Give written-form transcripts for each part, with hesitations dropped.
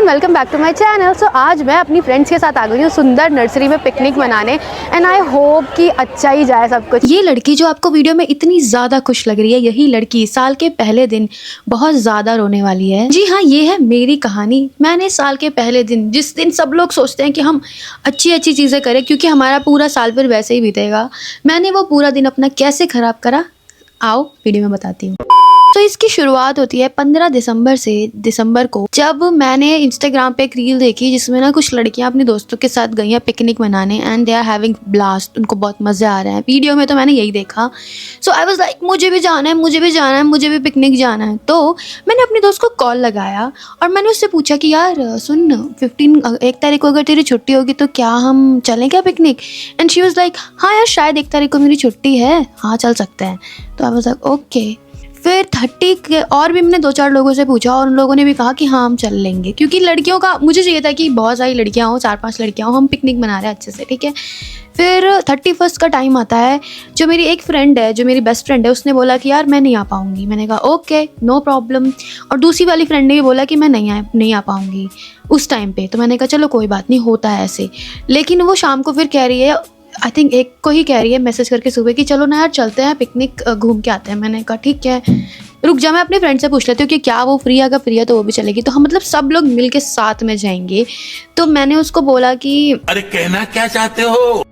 Everyone, welcome back to my channel. So आज मैं अपनी फ्रेंड्स के साथ आ गई हूँ सुंदर नर्सरी में पिकनिक मनाने एंड आई होप कि अच्छा ही जाए सब कुछ। ये लड़की जो आपको वीडियो में इतनी ज़्यादा खुश लग रही है, यही लड़की साल के पहले दिन बहुत ज़्यादा रोने वाली है। जी हाँ, ये है मेरी कहानी। मैंने साल के पहले दिन, जिस दिन सब लोग सोचते हैं कि हम अच्छी अच्छी चीज़ें करें क्योंकि हमारा पूरा साल फिर वैसे ही बीतेगा, मैंने वो पूरा दिन अपना कैसे ख़राब करा, आओ वीडियो में बताती हूँ। तो इसकी शुरुआत होती है 15 दिसंबर को, जब मैंने इंस्टाग्राम पे एक रील देखी जिसमें ना कुछ लड़कियां अपने दोस्तों के साथ गई हैं पिकनिक मनाने and they are having blast. उनको बहुत मज़े आ रहे हैं। वीडियो में तो मैंने यही देखा। सो आई वाज लाइक मुझे भी जाना है, मुझे भी जाना है, मुझे भी पिकनिक जाना है। तो मैंने अपने दोस्त को कॉल लगाया और मैंने उससे पूछा कि यार सुन, 1 तारीख को अगर तेरी छुट्टी होगी तो क्या हम चलें क्या picnic? And she was like हाँ यार, शायद 1 तारीख को मेरी छुट्टी है, हाँ चल सकते हैं। तो आई वाज लाइक ओके। फिर 30 के और भी मैंने 2-4 लोगों से पूछा और उन लोगों ने भी कहा कि हाँ हम चल लेंगे, क्योंकि लड़कियों का मुझे चाहिए था कि बहुत सारी लड़कियाँ हों, 4-5 लड़कियाँ हों, हम पिकनिक मना रहे हैं अच्छे से, ठीक है। फिर 31 का टाइम आता है। जो मेरी एक फ्रेंड है, जो मेरी बेस्ट फ्रेंड है, उसने बोला कि यार मैं नहीं आ पाऊँगी। मैंने कहा ओके नो प्रॉब्लम। और दूसरी वाली फ्रेंड ने भी बोला कि मैं नहीं आ पाऊँगी उस टाइम पे। तो मैंने कहा चलो कोई बात नहीं, होता है ऐसे। लेकिन वो शाम को फिर कह रही है, आई थिंक एक को ही कह रही है मैसेज करके सुबह कि चलो ना यार चलते हैं पिकनिक घूम के आते हैं। मैंने कहा ठीक है, रुक जा मैं अपने फ्रेंड से पूछ लेती हूँ कि क्या वो फ्री है, अगर फ्री है तो वो भी चलेगी, तो हम मतलब सब लोग मिल के साथ में जाएंगे। तो मैंने उसको बोला कि अरे कहना क्या चाहते हो।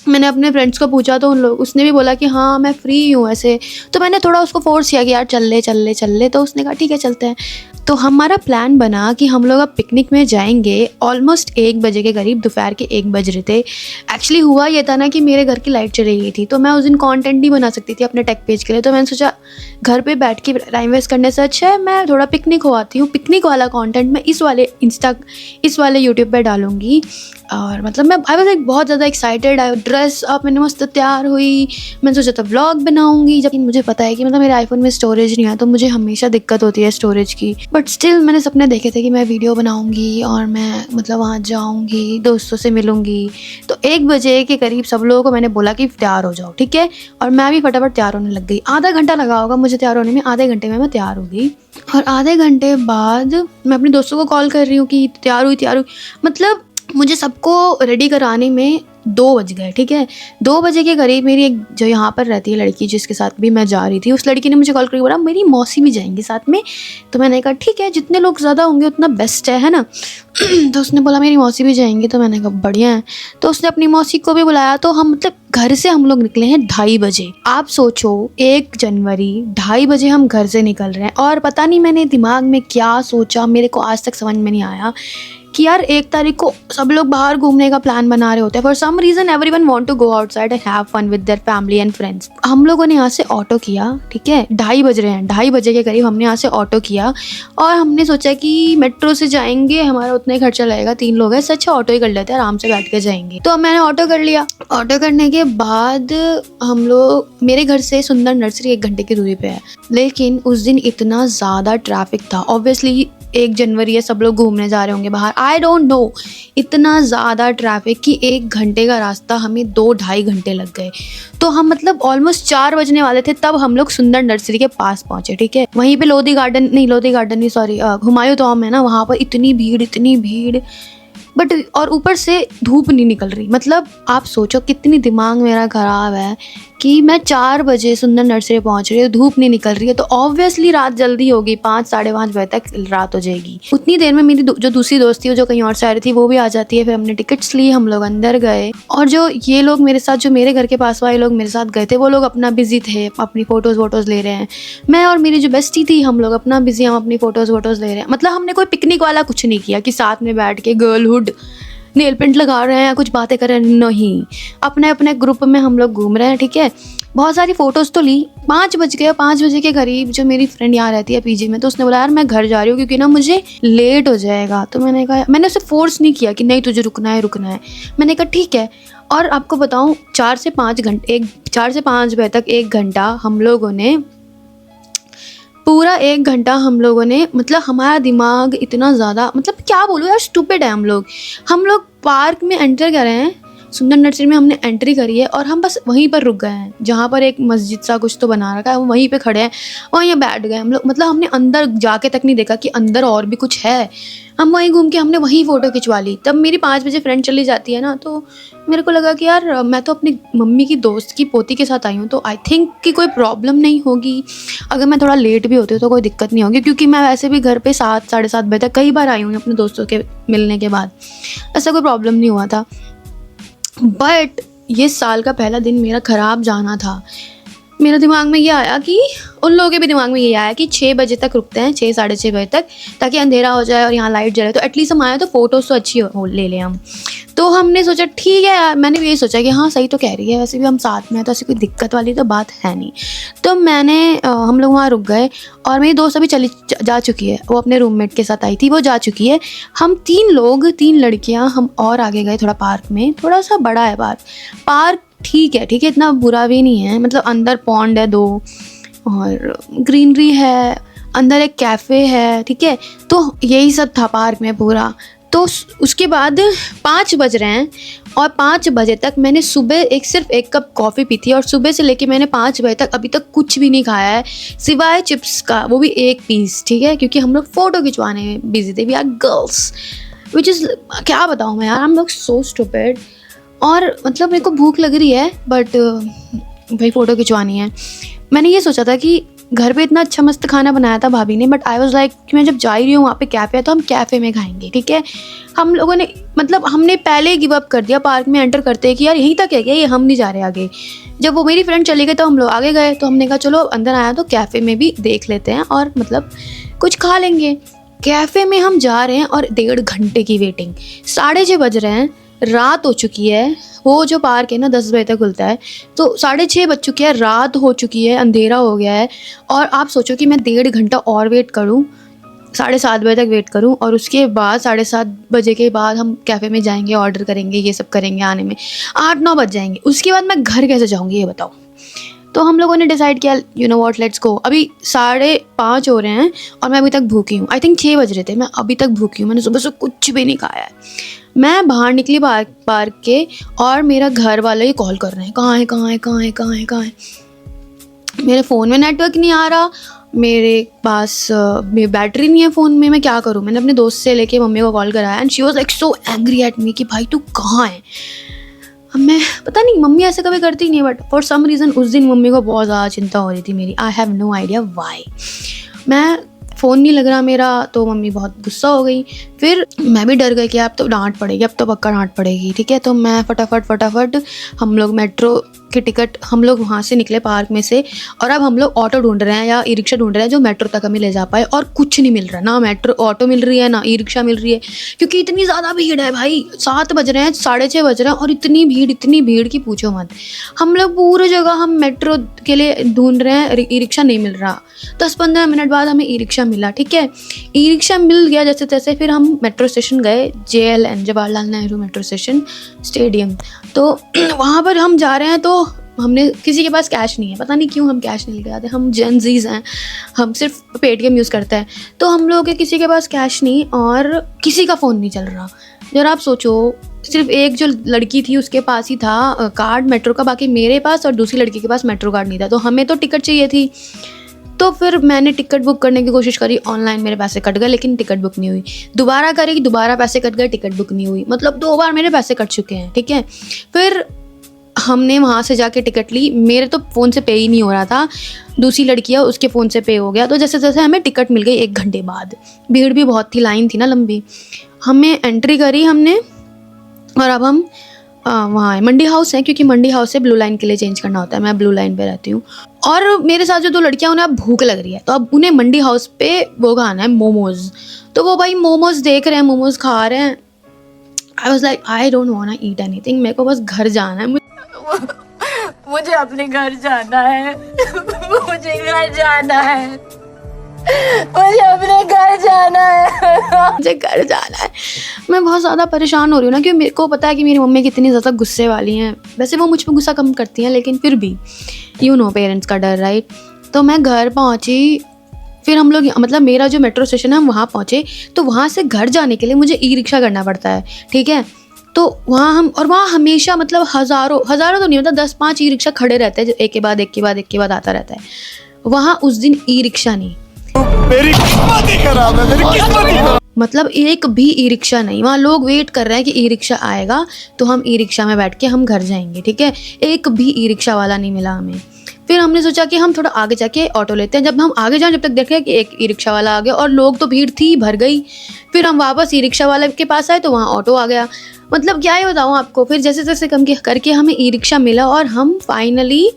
मैंने अपने फ्रेंड्स को पूछा तो उसने भी बोला कि हाँ मैं फ्री हूँ ऐसे। तो मैंने थोड़ा उसको फोर्स किया कि यार चल ले। तो उसने कहा ठीक है चलते हैं। तो हमारा प्लान बना कि हम लोग अब पिकनिक में जाएंगे ऑलमोस्ट 1 बजे के करीब, दोपहर के 1 बज रहे थे। एक्चुअली हुआ ये था ना कि मेरे घर की लाइट चली गई थी, तो मैं उस दिन कंटेंट नहीं बना सकती थी अपने टेक पेज के लिए। तो मैंने सोचा घर पे बैठ के टाइम वेस्ट करने से अच्छा है मैं थोड़ा पिकनिक हो आती हूँ। पिकनिक वाला कंटेंट मैं इस वाले यूट्यूब पे डालूंगी। और मतलब मैं आई वाज लाइक बहुत ज़्यादा एक्साइटेड। ड्रेस अब मैंने मस्त तैयार हुई, मैंने सोचा था व्लॉग बनाऊंगी। जब मुझे पता है कि मतलब मेरे आईफोन में स्टोरेज नहीं है, तो मुझे हमेशा दिक्कत होती है स्टोरेज की, बट स्टिल मैंने सपने देखे थे कि मैं वीडियो बनाऊंगी और मैं मतलब वहाँ जाऊंगी, दोस्तों से मिलूंगी। तो 1 बजे के करीब सब लोगों को मैंने बोला कि तैयार हो जाओ, ठीक है। और मैं भी फटाफट तैयार होने लग गई। आधा घंटा लगा होगा मुझे तैयार होने में, आधे घंटे में मैं तैयार हो गई। और आधे घंटे बाद मैं अपने दोस्तों को कॉल कर रही हूँ कि तैयार हुई। मतलब मुझे सबको रेडी कराने में 2 बज गए, ठीक है। 2 बजे के करीब मेरी एक जो यहाँ पर रहती है लड़की, जिसके साथ भी मैं जा रही थी, उस लड़की ने मुझे कॉल करके बोला मेरी मौसी भी जाएंगी साथ में। तो मैंने कहा ठीक है, जितने लोग ज़्यादा होंगे उतना बेस्ट है ना। तो उसने बोला मेरी मौसी भी जाएंगी। तो मैंने कहा बढ़िया है। तो उसने अपनी मौसी को भी बुलाया। तो हम मतलब घर से हम लोग निकले हैं 2:30 बजे। आप सोचो 1 जनवरी 2:30 बजे हम घर से निकल रहे हैं। और पता नहीं मैंने दिमाग में क्या सोचा, मेरे को आज तक समझ में नहीं आया कि यार 1 तारीख को सब लोग बाहर घूमने का प्लान बना रहे होते हैं। For some reason everyone want to go outside and have fun with their family and friends. हम लोगों ने यहाँ से ऑटो किया, ठीक है। 2:30 बज रहे हैं, 2:30 बजे के करीब हमने यहाँ से ऑटो किया और हमने सोचा कि मेट्रो से जाएंगे, हमारा उतना ही खर्चा लगेगा, 3 लोग हैं, इससे अच्छा ऑटो ही कर लेते हैं, आराम से बैठ के जाएंगे। तो मैंने ऑटो कर लिया। ऑटो करने के बाद हम लोग, मेरे घर से सुंदर नर्सरी 1 घंटे की दूरी पे है, लेकिन उस दिन इतना ज़्यादा ट्रैफिक था। ऑब्वियसली 1 जनवरी है, सब लोग घूमने जा रहे होंगे बाहर, आई डोंट नो। इतना ज़्यादा ट्रैफिक कि 1 घंटे का रास्ता हमें 2-2.5 घंटे लग गए। तो हम मतलब ऑलमोस्ट 4 बजने वाले थे तब हम लोग सुंदर नर्सरी के पास पहुंचे, ठीक है। वहीं पे लोधी गार्डन नहीं सॉरी हुमायूं टॉम है ना, वहाँ पर इतनी भीड़ बट और ऊपर से धूप नहीं निकल रही। मतलब आप सोचो कितनी दिमाग मेरा ख़राब है कि मैं 4 बजे सुंदर नर्सरी पहुंच रही हूँ, धूप नहीं निकल रही है, तो ऑब्वियसली रात जल्दी होगी, 5-5:30 बजे तक रात हो जाएगी। उतनी देर में मेरी जो दूसरी दोस्त थी जो कहीं और से आ रही थी वो भी आ जाती है। फिर हमने टिकट्स ली, हम लोग अंदर गए। और जो ये लोग मेरे साथ, जो मेरे घर के पास वाले लोग मेरे साथ गए थे, वो लोग अपना बिजी थे, अपनी फोटोज़ ले रहे हैं। मैं और मेरी जो बेस्टी थी, हम लोग अपना बिजी, हम अपनी फोटोज़ ले रहे हैं। मतलब हमने कोई पिकनिक वाला कुछ नहीं किया कि साथ में बैठ के गर्लहुड नेल पेंट लगा रहे हैं या कुछ बातें कर रहे हैं, नहीं। अपने अपने ग्रुप में हम लोग घूम रहे हैं, ठीक है। बहुत सारी फ़ोटोज़ तो ली। 5 बज गए। 5 बजे के करीब जो मेरी फ्रेंड यहाँ रहती है पीजी में, तो उसने बोला यार मैं घर जा रही हूँ क्योंकि ना मुझे लेट हो जाएगा। तो मैंने कहा, मैंने उसे फोर्स नहीं किया कि नहीं तुझे रुकना है। मैंने कहा ठीक है। और आपको बताऊँ 4 से 5 बजे तक 1 घंटा हम लोगों ने, पूरा 1 घंटा हम लोगों ने, मतलब हमारा दिमाग इतना ज़्यादा, मतलब क्या बोलूँ यार, स्टूपिड है हम लोग पार्क में एंटर कर रहे हैं सुंदर नर्सरी में हमने एंट्री करी है और हम बस वहीं पर रुक गए हैं, जहाँ पर एक मस्जिद सा कुछ तो बना रखा है, वहीं पे खड़े हैं, वहीं बैठ गए हम लोग। मतलब हमने अंदर जाके तक नहीं देखा कि अंदर और भी कुछ है। हम वहीं घूम के हमने वहीं फ़ोटो खिंचवा ली। तब मेरी 5 बजे फ्रेंड चली जाती है ना, तो मेरे को लगा कि यार मैं तो अपनी मम्मी की दोस्त की पोती के साथ आई हूँ, तो आई थिंक कि कोई प्रॉब्लम नहीं होगी। अगर मैं थोड़ा लेट भी होती हूँ तो कोई दिक्कत नहीं होगी, क्योंकि मैं वैसे भी घर पे 7 साढ़े 7 बजे तक कई बार आई हूँ अपने दोस्तों के मिलने के बाद, ऐसा कोई प्रॉब्लम नहीं हुआ था। बट ये साल का पहला दिन मेरा ख़राब जाना था। मेरे दिमाग में ये आया कि उन लोगों के भी दिमाग में ये आया कि 6 बजे तक रुकते हैं, 6 साढ़े 6 बजे तक, ताकि अंधेरा हो जाए और यहाँ लाइट जले, तो एटलीस्ट हम आए तो फ़ोटोज़ तो अच्छी ले लें हम। तो हमने सोचा ठीक है यार, मैंने भी यही सोचा कि हाँ सही तो कह रही है, वैसे भी हम साथ में हैं तो ऐसी कोई दिक्कत वाली तो बात है नहीं। तो हम लोग वहाँ रुक गए और मेरी दोस्त अभी जा चुकी है, वो अपने रूममेट के साथ आई थी, वो जा चुकी है। हम 3 लोग, 3 लड़कियाँ, हम और आगे गए थोड़ा पार्क में, थोड़ा सा बड़ा है पार्क ठीक है, इतना बुरा भी नहीं है। मतलब अंदर पॉन्ड है 2 और ग्रीनरी है, अंदर एक कैफ़े है, ठीक है। तो यही सब था पार्क में पूरा। तो उसके बाद 5 बज रहे हैं और 5 बजे तक मैंने सुबह सिर्फ एक कप कॉफ़ी पी थी और सुबह से लेके मैंने 5 बजे तक अभी तक कुछ भी नहीं खाया है सिवाय चिप्स का, वो भी 1 पीस, ठीक है, क्योंकि हम लोग फ़ोटो खिंचवाने में बिजी थे। We are girls, which is, क्या बताऊँ मैं यार, हम लोग सो स्टूपिड। और मतलब मेरे को भूख लग रही है बट भाई फ़ोटो खिंचवानी है। मैंने ये सोचा था कि घर पे इतना अच्छा मस्त खाना बनाया था भाभी ने, बट आई वाज लाइक कि मैं जब जा ही रही हूँ वहाँ पे कैफ़े है तो हम कैफ़े में खाएंगे, ठीक है। हम लोगों ने मतलब हमने पहले ही गिव अप कर दिया पार्क में एंटर करते हैं कि यार यहीं तक है क्या, ये हम नहीं जा रहे आगे। जब वो मेरी फ्रेंड चली गई तो हम लोग आगे गए, तो हमने कहा चलो अंदर आया तो कैफ़े में भी देख लेते हैं और मतलब कुछ खा लेंगे। कैफ़े में हम जा रहे हैं और 1.5 घंटे की वेटिंग, 6:30 बज रहे हैं, रात हो चुकी है। वो जो पार्क है ना 10 बजे तक खुलता है, तो 6:30 बज चुके हैं, रात हो चुकी है, अंधेरा हो गया है। और आप सोचो कि मैं 1.5 घंटा और वेट करूं, 7:30 बजे तक वेट करूं और उसके बाद 7:30 बजे के बाद हम कैफ़े में जाएंगे, ऑर्डर करेंगे, ये सब करेंगे, आने में 8-9 बज जाएंगे। उसके बाद मैं घर कैसे जाऊँगी ये बताओ। तो हम लोगों ने डिसाइड किया you know what, let's go. अभी 5:30 हो रहे हैं और मैं अभी तक भूखी हूँ। आई थिंक 6 बज रहे थे, मैं अभी तक भूखी हूँ, मैंने सुबह से कुछ भी नहीं खाया है। मैं बाहर निकली पार्क के और मेरा घर वाले ही कॉल कर रहे हैं, कहाँ है। मेरे फ़ोन में नेटवर्क नहीं आ रहा, मेरे पास मेरी बैटरी नहीं है फ़ोन में, मैं क्या करूँ। मैंने अपने दोस्त से लेके मम्मी को कॉल कराया and she was like so angry at me कि भाई तू कहाँ है। मैं पता नहीं, मम्मी ऐसे कभी करती नहीं है, बट फॉर सम रीज़न उस दिन मम्मी को बहुत ज़्यादा चिंता हो रही थी मेरी। I have no idea why. मैं फ़ोन नहीं लग रहा मेरा, तो मम्मी बहुत गुस्सा हो गई। फिर मैं भी डर गई कि अब तो डांट पड़ेगी, अब तो पक्का डांट पड़ेगी, ठीक है। तो मैं फटाफट हम लोग मेट्रो की टिकट, हम लोग वहाँ से निकले पार्क में से और अब हम लोग ऑटो ढूंढ रहे हैं या ई रिक्शा ढूंढ रहे हैं जो मेट्रो तक हमें ले जा पाए, और कुछ नहीं मिल रहा, ना मेट्रो ऑटो मिल रही है ना ई रिक्शा मिल रही है, क्योंकि इतनी ज़्यादा भीड़ है भाई। 7 बज रहे हैं, 6:30 बज रहे हैं और इतनी भीड़ की पूछो मत। हम लोग पूरी जगह हम मेट्रो के लिए ढूंढ रहे हैं, ई रिक्शा नहीं मिल रहा। 10-15 मिनट बाद हमें ई रिक्शा मिला, ठीक है, ई रिक्शा मिल गया जैसे तैसे। फिर हम मेट्रो स्टेशन गए, JLN, Jawaharlal Nehru metro station stadium. तो वहाँ पर हम जा रहे हैं तो हमने, किसी के पास कैश नहीं है, पता नहीं क्यों हम कैश नहीं लेके आते, हम जेनजीज हैं, हम सिर्फ पेटीएम यूज़ करते हैं। तो हम लोग के किसी के पास कैश नहीं और किसी का फ़ोन नहीं चल रहा। जरा आप सोचो, सिर्फ एक जो लड़की थी उसके पास ही था कार्ड मेट्रो का, बाकी मेरे पास और दूसरी लड़की के पास मेट्रो कार्ड नहीं था। तो हमें तो टिकट चाहिए थी, तो फिर मैंने टिकट बुक करने की कोशिश करी ऑनलाइन, मेरे पैसे कट गए लेकिन टिकट बुक नहीं हुई। दोबारा करी, दोबारा पैसे कट गए, टिकट बुक नहीं हुई। मतलब 2 बार मेरे पैसे कट चुके हैं, ठीक है। फिर हमने वहाँ से जाके टिकट ली, मेरे तो फ़ोन से पे ही नहीं हो रहा था, दूसरी लड़की है उसके फ़ोन से पे हो गया। तो जैसे जैसे हमें टिकट मिल गई 1 घंटे बाद, भीड़ भी बहुत थी, लाइन थी ना लंबी। हमें एंट्री करी हमने और अब हम वहाँ मंडी हाउस है, क्योंकि मंडी हाउस से ब्लू लाइन के लिए चेंज करना होता है, मैं ब्लू लाइन पे रहती हूँ। और मेरे साथ जो 2 लड़कियाँ, उन्हें अब भूख लग रही है, तो अब उन्हें मंडी हाउस पे वो खाना है मोमोज़। तो वो भाई मोमोज़ देख रहे हैं, मोमोज़ खा रहे हैं। I was like I don't want to eat anything, मेरे को बस घर जाना है, मुझे अपने घर जाना है। मुझे घर जाना है, मुझे अपने घर जाना है, मुझे घर जाना है। मैं बहुत ज़्यादा परेशान हो रही हूँ ना, क्योंकि मेरे को पता है कि मेरी मम्मी कितनी ज़्यादा गुस्से वाली हैं। वैसे वो मुझ पर गुस्सा कम करती हैं, लेकिन फिर भी यू नो पेरेंट्स का डर, राइट। तो मैं घर पहुँची, फिर हम लोग मतलब मेरा जो मेट्रो स्टेशन है हम वहाँ पहुँचे। तो वहाँ से घर जाने के लिए मुझे ई रिक्शा करना पड़ता है, ठीक है। तो वहाँ हमेशा मतलब हज़ारों तो नहीं, मतलब 10-5 ई रिक्शा खड़े रहते हैं, जो एक के बाद आता रहता है। वहाँ उस दिन ई रिक्शा नहीं, मेरी किस्मत ही खराब है, मेरी किस्मत ही खराब। मतलब एक भी ई रिक्शा नहीं। वहाँ लोग वेट कर रहे हैं कि ई रिक्शा आएगा तो हम ई रिक्शा में बैठ के हम घर जाएंगे, ठीक है। एक भी ई रिक्शा वाला नहीं मिला हमें। फिर हमने सोचा कि हम थोड़ा आगे जाके ऑटो लेते हैं। जब हम आगे जाएं, जब तक देखे कि एक ई रिक्शा वाला आ गया और लोग तो भीड़ थी, भर गई। फिर हम वापस ई रिक्शा वाले के पास आए तो वहाँ ऑटो आ गया। मतलब क्या ही बताऊँ आपको। फिर जैसे जैसे कम करके हमें ई रिक्शा मिला और हम फाइनली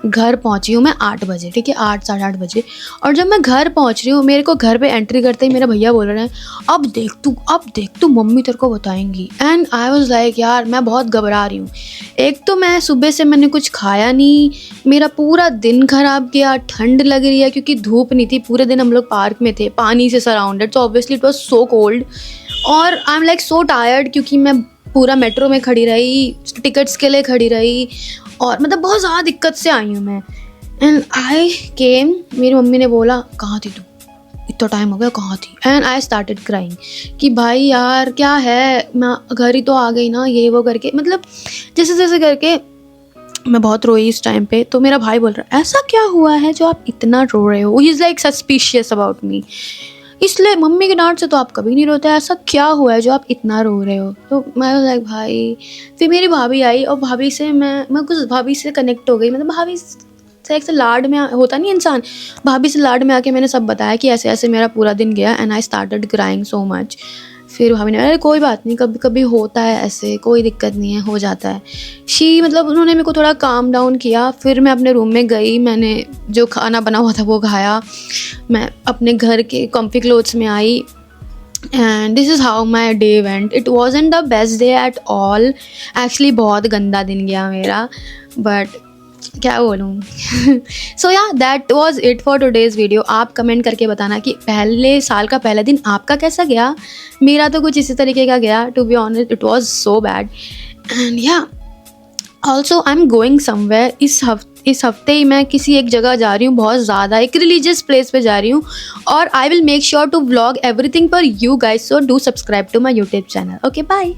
घर पहुंची हूँ मैं 8 बजे, ठीक है, 8 साढ़े 8 बजे। और जब मैं घर पहुंच रही हूँ, मेरे को घर पे एंट्री करते ही मेरा भैया बोल रहे हैं, अब देख तू मम्मी तेरे को बताएंगी। एंड आई वाज लाइक यार मैं बहुत घबरा रही हूँ। एक तो मैं सुबह से मैंने कुछ खाया नहीं, मेरा पूरा दिन खराब गया, ठंड लग रही है क्योंकि धूप नहीं थी। पूरे दिन हम लोग पार्क में थे, पानी से सराउंडेड, तो obviously it was so cold. और I am like so tired क्योंकि मैं पूरा मेट्रो में खड़ी रही, टिकट्स के लिए खड़ी रही, और मतलब बहुत ज़्यादा दिक्कत से आई हूँ मैं। एंड आई केम, मेरी मम्मी ने बोला कहाँ थी तू, इतना टाइम हो गया, कहाँ थी। एंड आई स्टार्टेड क्राइंग कि भाई यार क्या है, मैं घर ही तो आ गई ना, ये वो करके, मतलब जैसे जैसे करके मैं बहुत रोई इस टाइम पे। तो मेरा भाई बोल रहा है ऐसा क्या हुआ है जो आप इतना रो रहे हो, he is like suspicious about me. इसलिए मम्मी के डांट से तो आप कभी नहीं रोते, ऐसा क्या हुआ है जो आप इतना रो रहे हो। तो मैं लाइक भाई। फिर मेरी भाभी आई और भाभी से मैं कुछ भाभी से कनेक्ट हो गई, मतलब भाभी से एक से लाड में होता नहीं इंसान, भाभी से लाड में आके मैंने सब बताया कि ऐसे ऐसे मेरा पूरा दिन गया। And I started crying so much. फिर भाभी ने अरे कोई बात नहीं, कभी कभी होता है ऐसे, कोई दिक्कत नहीं है, हो जाता है। मतलब उन्होंने मेरे को थोड़ा काम डाउन किया। फिर मैं अपने रूम में गई, मैंने जो खाना बना हुआ था वो खाया, मैं अपने घर के कम्फी क्लोथ्स में आई। And this is how my day went. It wasn't the best day at all, actually बहुत गंदा दिन गया मेरा, बट क्या बोलूँ। सो या that was it for today's video. आप कमेंट करके बताना कि पहले साल का पहला दिन आपका कैसा गया। मेरा तो कुछ इसी तरीके का गया, to be honest it was so bad. And yeah also I am going somewhere. इस हफ्ते ही मैं किसी एक जगह जा रही हूँ, बहुत ज़्यादा एक रिलीजियस प्लेस पे जा रही हूँ, और I will make sure to vlog everything for you guys. So do subscribe to my YouTube channel. Okay bye.